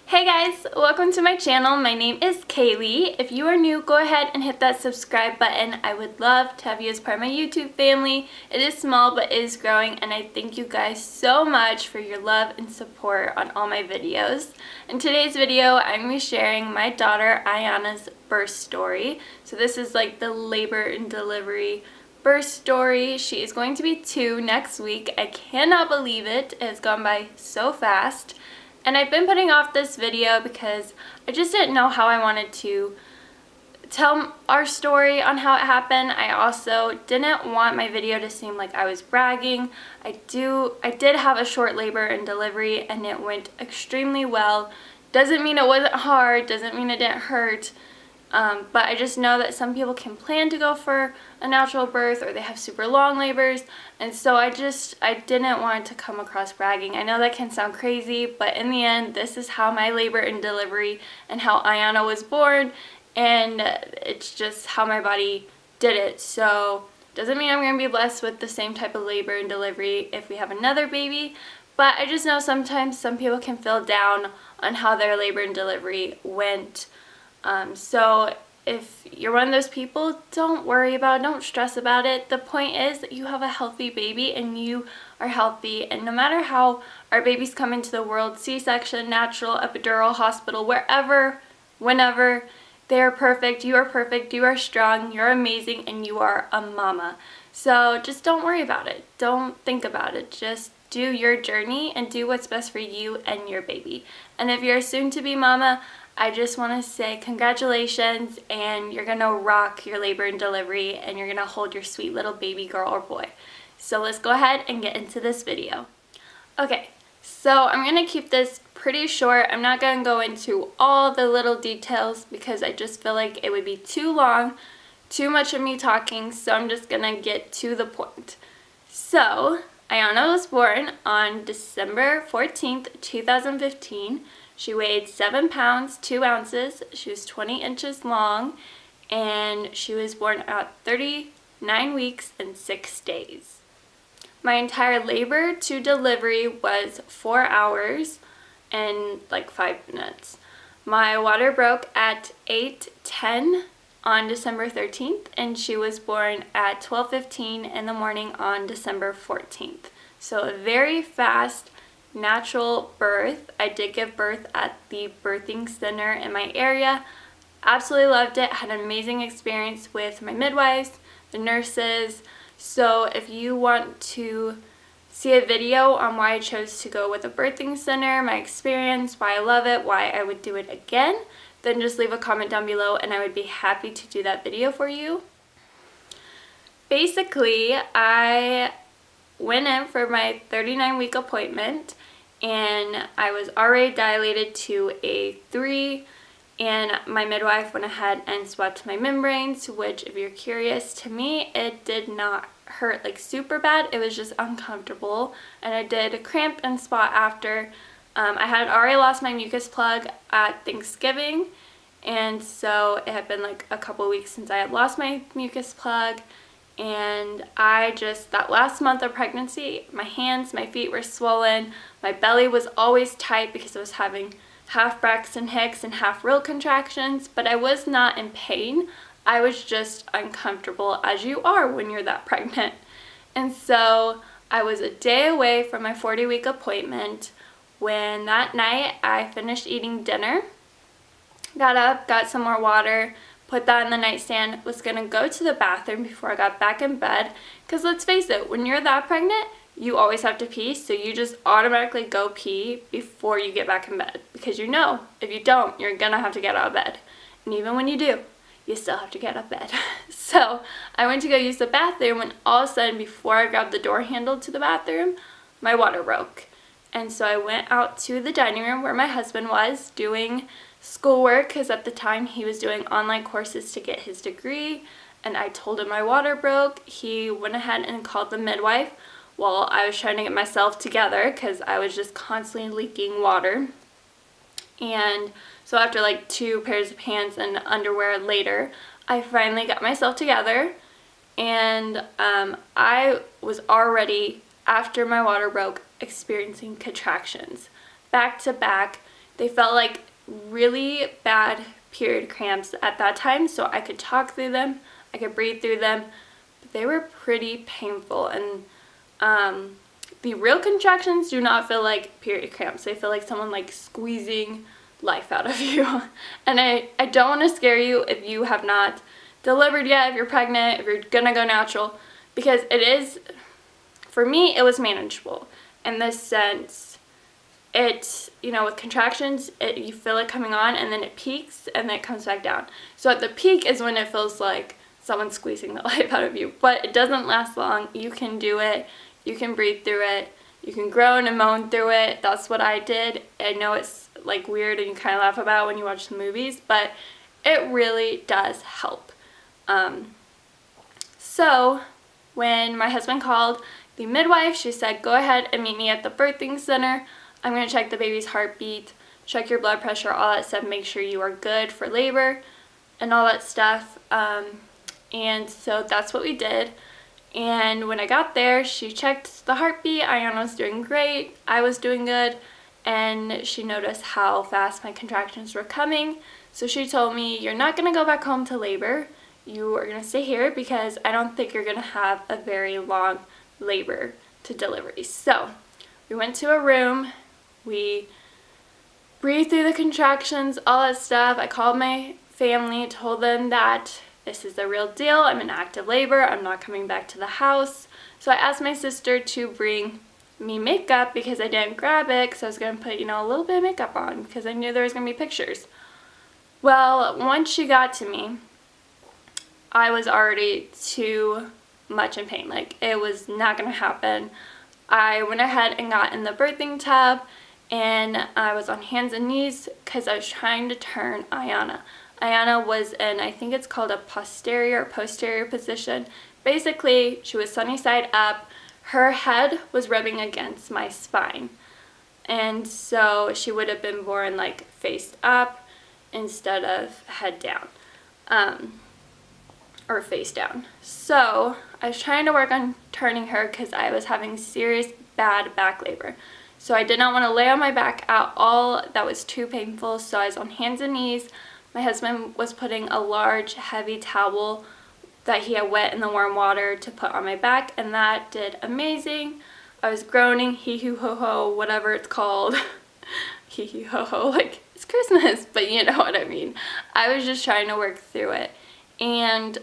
Hey guys, welcome to my channel. My name is Kaylee. If you are new, go ahead and hit that subscribe button. I would love to have you as part of my YouTube family. It is small but is growing, and I thank you guys so much for your love and support on all my videos. In today's video, I'm going to be sharing my daughter Ayana's birth story. So this is like the labor and delivery birth story. She is going to be 2 next week. I cannot believe it. It has gone by so fast. And I've been putting off this video because I just didn't know how I wanted to tell our story on how it happened. I also didn't want my video to seem like I was bragging. I did have a short labor and delivery, and it went extremely well. Doesn't mean it wasn't hard, doesn't mean it didn't hurt. But I just know that some people can plan to go for a natural birth, or they have super long labors, and so I didn't want it to come across bragging. I know that can sound crazy, but in the end, this is how my labor and delivery and how Ayana was born, and it's just how my body did it. So doesn't mean I'm going to be blessed with the same type of labor and delivery if we have another baby, but I just know sometimes some people can feel down on how their labor and delivery went. So if you're one of those people, don't worry about it, don't stress about it. The point is that you have a healthy baby and you are healthy, and no matter how our babies come into the world, C-section, natural, epidural, hospital, wherever, whenever, they are perfect, you are strong, you're amazing, and you are a mama. So just don't worry about it. Don't think about it. Just do your journey and do what's best for you and your baby. And if you're a soon-to-be mama, I just want to say congratulations, and you're going to rock your labor and delivery, and you're going to hold your sweet little baby girl or boy. So let's go ahead and get into this video. Okay, so I'm going to keep this pretty short. I'm not going to go into all the little details because I just feel like it would be too long, too much of me talking, so I'm just going to get to the point. So, Ayana was born on December 14th, 2015. She weighed 7 pounds, 2 ounces. She was 20 inches long, and she was born at 39 weeks and 6 days. My entire labor to delivery was 4 hours and like 5 minutes. My water broke at 8:10 on December 13th, and she was born at 12:15 in the morning on December 14th. So a very fast natural birth. I did give birth at the birthing center in my area. Absolutely loved it. Had an amazing experience with my midwives, the nurses. So if you want to see a video on why I chose to go with a birthing center, my experience, why I love it, why I would do it again, then just leave a comment down below and I would be happy to do that video for you. Basically, I went in for my 39-week appointment, and I was already dilated to a 3, and my midwife went ahead and swabbed my membranes, which, if you're curious, to me it did not hurt like super bad. It was just uncomfortable, and I did cramp and spot after. I had already lost my mucus plug at Thanksgiving, and so it had been like a couple weeks since I had lost my mucus plug. And that last month of pregnancy, my hands, my feet were swollen. My belly was always tight because I was having half Braxton Hicks and half real contractions, but I was not in pain. I was just uncomfortable, as you are when you're that pregnant. And so I was a day away from my 40-week appointment when that night I finished eating dinner, got up, got some more water, put that in the nightstand, was going to go to the bathroom before I got back in bed, because let's face it, when you're that pregnant, you always have to pee, so you just automatically go pee before you get back in bed, because you know, if you don't, you're going to have to get out of bed, and even when you do, you still have to get out of bed. So I went to go use the bathroom, when all of a sudden, before I grabbed the door handle to the bathroom, my water broke. And so I went out to the dining room where my husband was doing schoolwork, because at the time he was doing online courses to get his degree, and I told him my water broke. He went ahead and called the midwife while I was trying to get myself together because I was just constantly leaking water. And so after like 2 pairs of pants and underwear later, I finally got myself together, and I was already, after my water broke, experiencing contractions back to back, They felt like really bad period cramps at that time, so I could talk through them, I could breathe through them, but they were pretty painful. And the real contractions do not feel like period cramps. They feel like someone like squeezing life out of you. And I don't want to scare you if you have not delivered yet, if you're pregnant, if you're gonna go natural, because it is, for me, it was manageable in this sense. It, you know, with contractions, you feel it coming on and then it peaks and then it comes back down. So at the peak is when it feels like someone's squeezing the life out of you, but it doesn't last long. You can do it. You can breathe through it. You can groan and moan through it. That's what I did. I know it's like weird and you kind of laugh about when you watch the movies, but it really does help. So when my husband called the midwife, she said, go ahead and meet me at the birthing center. I'm going to check the baby's heartbeat, check your blood pressure, all that stuff, make sure you are good for labor and all that stuff. And so that's what we did. And when I got there, she checked the heartbeat. Ayana was doing great. I was doing good. And she noticed how fast my contractions were coming. So she told me, you're not going to go back home to labor. You are going to stay here because I don't think you're going to have a very long labor to delivery. So we went to a room. We breathed through the contractions, all that stuff. I called my family, told them that this is the real deal. I'm in active labor. I'm not coming back to the house. So I asked my sister to bring me makeup because I didn't grab it because I was going to put, you know, a little bit of makeup on because I knew there was going to be pictures. Well, once she got to me, I was already too much in pain. Like, it was not going to happen. I went ahead and got in the birthing tub and I was on hands and knees because I was trying to turn Ayana. Ayana was in, I think it's called a posterior position. Basically, she was sunny side up. Her head was rubbing against my spine. And so she would have been born like face up instead of head down. Or face down. So I was trying to work on turning her because I was having serious bad back labor. So I did not want to lay on my back at all. That was too painful. So I was on hands and knees. My husband was putting a large heavy towel that he had wet in the warm water to put on my back, and that did amazing. I was groaning, hee-hoo-ho-ho, whatever it's called. Hee-hee-ho-ho, like it's Christmas, but you know what I mean. I was just trying to work through it. And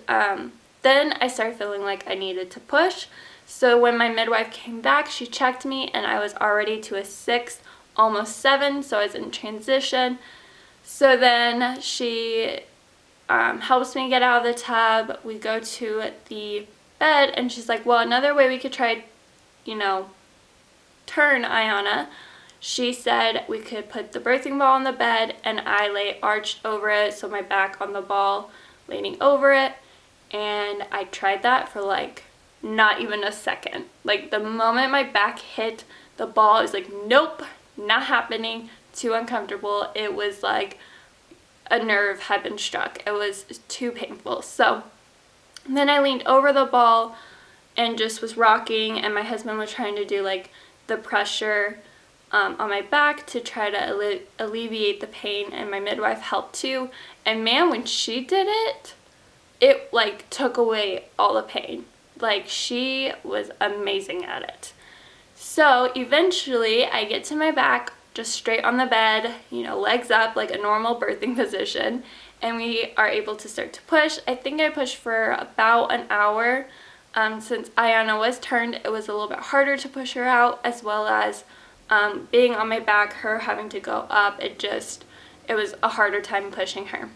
then I started feeling like I needed to push. So when my midwife came back, she checked me and I was already to a 6, almost 7, so I was in transition. So then she helps me get out of the tub. We go to the bed and she's like, well, another way we could try, you know, turn Ayana. She said we could put the birthing ball on the bed and I lay arched over it, so my back on the ball, leaning over it. And I tried that for like not even a second. Like the moment my back hit the ball, I was like, nope, not happening, too uncomfortable. It was like a nerve had been struck. It was too painful. So then I leaned over the ball and just was rocking, and my husband was trying to do like the pressure on my back to try to alleviate the pain, and my midwife helped too. And man, when she did it, it like took away all the pain. Like, she was amazing at it. So eventually I get to my back, just straight on the bed, you know, legs up like a normal birthing position, and we are able to start to push. I think I pushed for about an hour. Since Ayana was turned, it was a little bit harder to push her out, as well as being on my back, her having to go up, it was a harder time pushing her.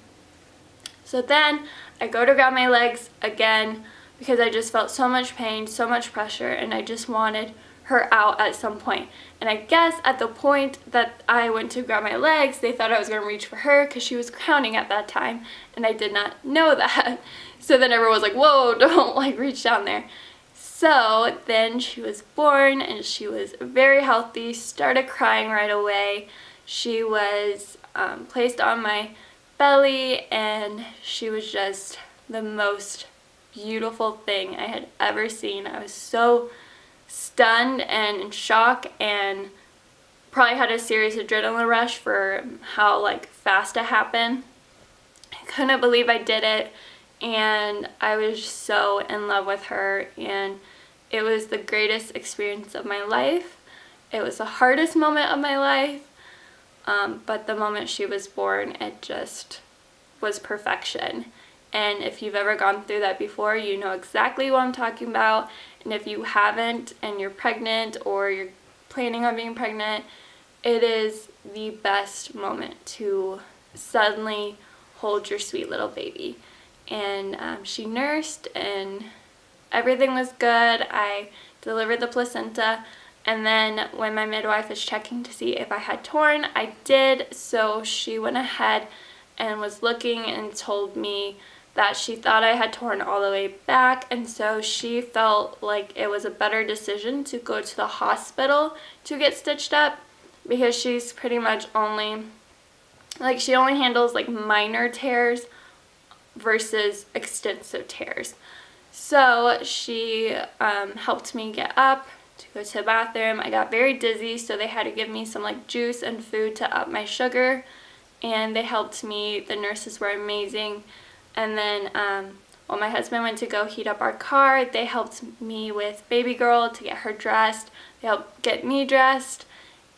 So then I go to grab my legs again because I just felt so much pain, so much pressure, and I just wanted her out at some point. And I guess at the point that I went to grab my legs, they thought I was going to reach for her because she was crowning at that time, and I did not know that. So then everyone was like, whoa, don't like reach down there. So then she was born and she was very healthy, started crying right away. She was placed on my belly, and she was just the most beautiful thing I had ever seen. I was so stunned and in shock and probably had a serious adrenaline rush for how like fast it happened. I couldn't believe I did it, and I was so in love with her, and it was the greatest experience of my life. It was the hardest moment of my life, but the moment she was born, it just was perfection. And if you've ever gone through that before, you know exactly what I'm talking about. And if you haven't and you're pregnant or you're planning on being pregnant, it is the best moment to suddenly hold your sweet little baby. And she nursed and everything was good. I delivered the placenta, and then when my midwife was checking to see if I had torn, I did. So she went ahead and was looking and told me that she thought I had torn all the way back, and so she felt like it was a better decision to go to the hospital to get stitched up, because she's pretty much only, like, she only handles like minor tears versus extensive tears. So she helped me get up to go to the bathroom. I got very dizzy, so they had to give me some like juice and food to up my sugar, and they helped me. The nurses were amazing. And then while my husband went to go heat up our car, they helped me with baby girl to get her dressed. They helped get me dressed,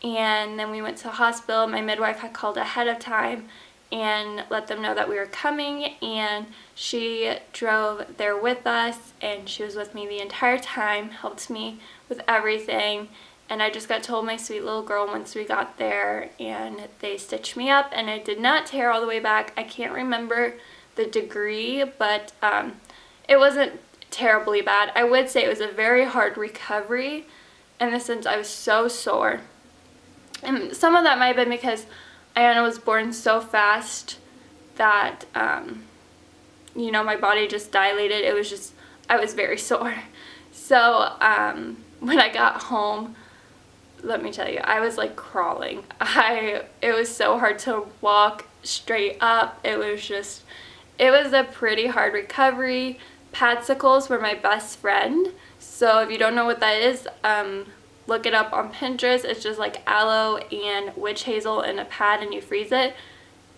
and then we went to the hospital. My midwife had called ahead of time and let them know that we were coming, and she drove there with us, and she was with me the entire time, helped me with everything. And I just got to hold my sweet little girl once we got there, and they stitched me up, and I did not tear all the way back. I can't remember the degree, but it wasn't terribly bad. I would say it was a very hard recovery in the sense I was so sore, and some of that might have been because Ayana was born so fast that you know, my body just dilated. It was just, I was very sore. So when I got home, let me tell you, I was like crawling. It was so hard to walk straight up. It was a pretty hard recovery. Padsicles were my best friend. So if you don't know what that is, look it up on Pinterest. It's just like aloe and witch hazel in a pad, and you freeze it.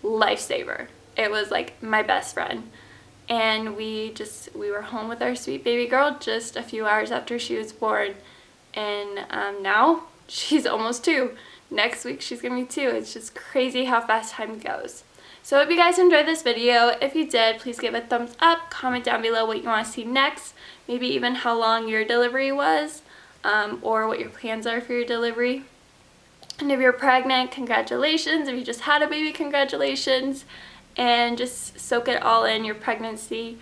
Lifesaver. It was like my best friend. And we were home with our sweet baby girl just a few hours after she was born. And now she's almost 2. Next week she's gonna be 2. It's just crazy how fast time goes. So I hope you guys enjoyed this video. If you did, please give it a thumbs up. Comment down below what you want to see next. Maybe even how long your delivery was, or what your plans are for your delivery. And if you're pregnant, congratulations. If you just had a baby, congratulations. And just soak it all in, your pregnancy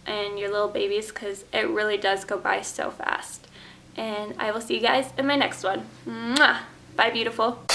and your little babies, because it really does go by so fast. And I will see you guys in my next one. Mwah! Bye, beautiful.